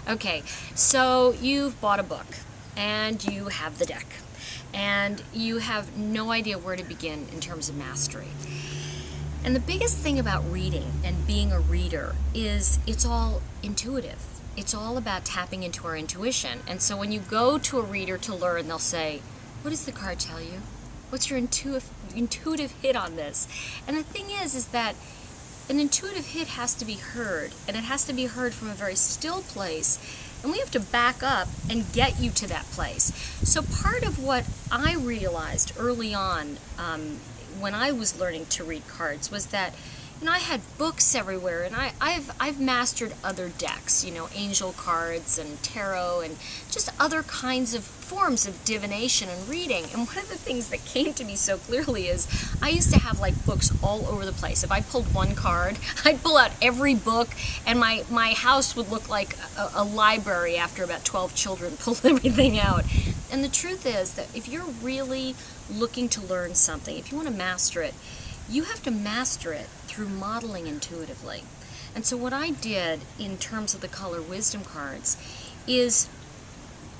Okay, so you've bought a book and you have the deck and you have no idea where to begin in terms of mastery. And the biggest thing about reading and being a reader is it's all intuitive. It's all about tapping into our intuition. And so when you go to a reader to learn, they'll say, what does the card tell you? What's your intuitive hit on this? And the thing is that an intuitive hit has to be heard, and it has to be heard from a very still place, and we have to back up and get you to that place. So part of what I realized early on when I was learning to read cards was that I had books everywhere, and I've mastered other decks, angel cards and tarot and just other kinds of forms of divination and reading. And one of the things that came to me so clearly is I used to have like books all over the place. If I pulled one card, I'd pull out every book, and my house would look like a library after about 12 children pulled everything out. And the truth is that if you're really looking to learn something, if you want to master it, you have to master it through modeling intuitively. And so what I did in terms of the color wisdom cards is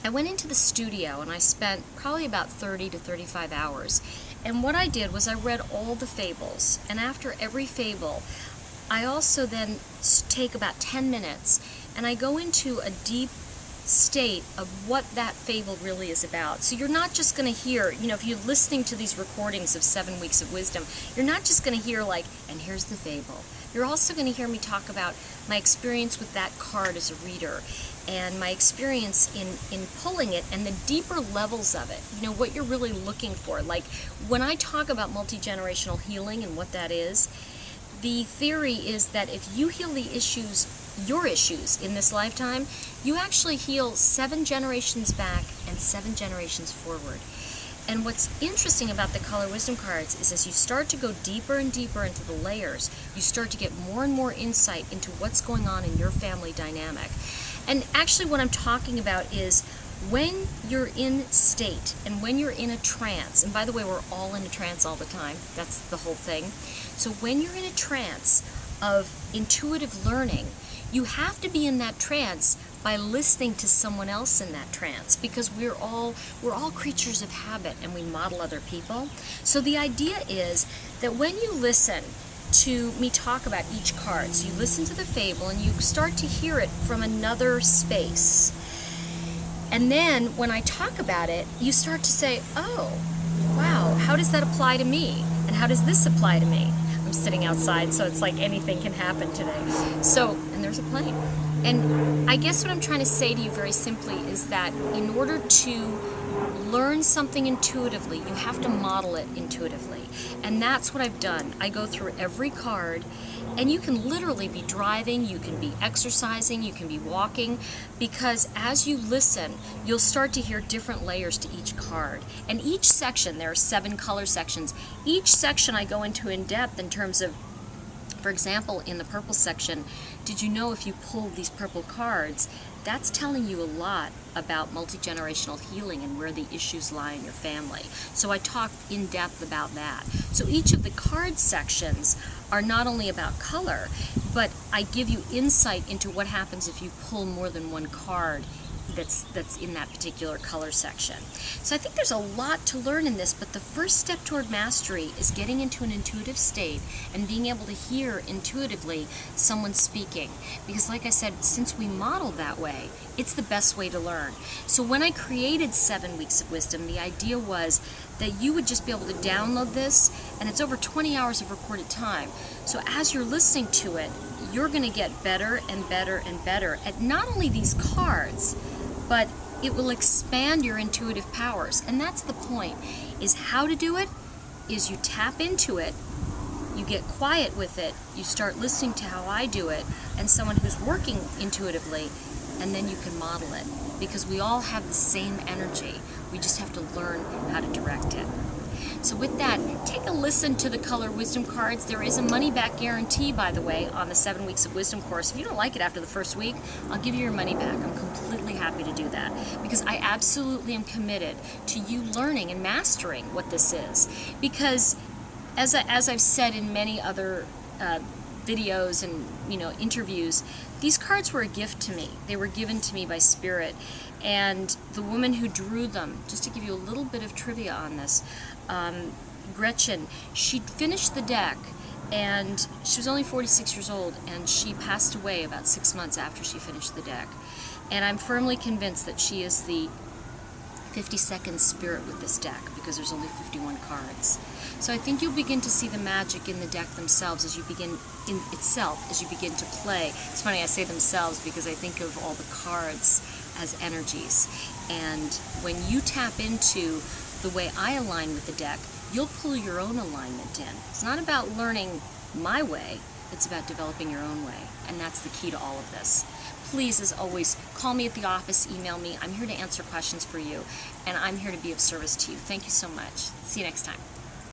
I went into the studio and I spent probably about 30 to 35 hours. And what I did was I read all the fables, and after every fable I also then take about 10 minutes and I go into a deep state of what that fable really is about. So you're not just going to hear, if you're listening to these recordings of 7 Weeks of Wisdom, you're not just going to hear like, and here's the fable. You're also going to hear me talk about my experience with that card as a reader, and my experience in pulling it, and the deeper levels of it, what you're really looking for. Like when I talk about multi-generational healing and what that is, the theory is that if you heal your issues in this lifetime, you actually heal 7 generations back and 7 generations forward. And what's interesting about the color wisdom cards is as you start to go deeper and deeper into the layers, you start to get more and more insight into what's going on in your family dynamic. And actually what I'm talking about is when you're in state and when you're in a trance, and by the way, we're all in a trance all the time, that's the whole thing. So when you're in a trance of intuitive learning, you have to be in that trance by listening to someone else in that trance, because we're all creatures of habit and we model other people. So the idea is that when you listen to me talk about each card, so you listen to the fable and you start to hear it from another space. And then when I talk about it, you start to say, oh, wow, how does that apply to me? And how does this apply to me? I'm sitting outside, so it's like anything can happen today. So, and there's a plane. And I guess what I'm trying to say to you very simply is that in order to learn something intuitively, you have to model it intuitively. And that's what I've done. I go through every card, and you can literally be driving, you can be exercising, you can be walking, because as you listen, you'll start to hear different layers to each card. And each section, there are 7 color sections, each section I go into in depth in terms of, for example, in the purple section, did you know if you pull these purple cards, that's telling you a lot about multi-generational healing and where the issues lie in your family. So I talk in depth about that. So each of the card sections are not only about color, but I give you insight into what happens if you pull more than one card that's in that particular color section. So I think there's a lot to learn in this, but the first step toward mastery is getting into an intuitive state and being able to hear intuitively someone speaking. Because like I said, since we model that way, it's the best way to learn. So when I created 7 Weeks of Wisdom, the idea was that you would just be able to download this, and it's over 20 hours of recorded time. So as you're listening to it, you're going to get better and better and better at not only these cards, but it will expand your intuitive powers. And that's the point, is how to do it is you tap into it, you get quiet with it, you start listening to how I do it and someone who's working intuitively, and then you can model it, because we all have the same energy. We just have to learn how to direct it. So with that, take a listen to the color wisdom cards. There is a money-back guarantee, by the way, on the 7 Weeks of Wisdom course. If you don't like it after the first week, I'll give you your money back. I'm completely happy to do that, because I absolutely am committed to you learning and mastering what this is. Because as I've said in many other videos and interviews, these cards were a gift to me. They were given to me by Spirit, and the woman who drew them, just to give you a little bit of trivia on this, Gretchen, she finished the deck, and she was only 46 years old, and she passed away about 6 months after she finished the deck. And I'm firmly convinced that she is the 52nd spirit with this deck, because there's only 51 cards. So I think you'll begin to see the magic in the deck themselves as you begin to play. It's funny I say themselves because I think of all the cards as energies. And when you tap into the way I align with the deck, you'll pull your own alignment in. It's not about learning my way, it's about developing your own way. And that's the key to all of this. Please, as always, call me at the office, email me. I'm here to answer questions for you, and I'm here to be of service to you. Thank you so much. See you next time.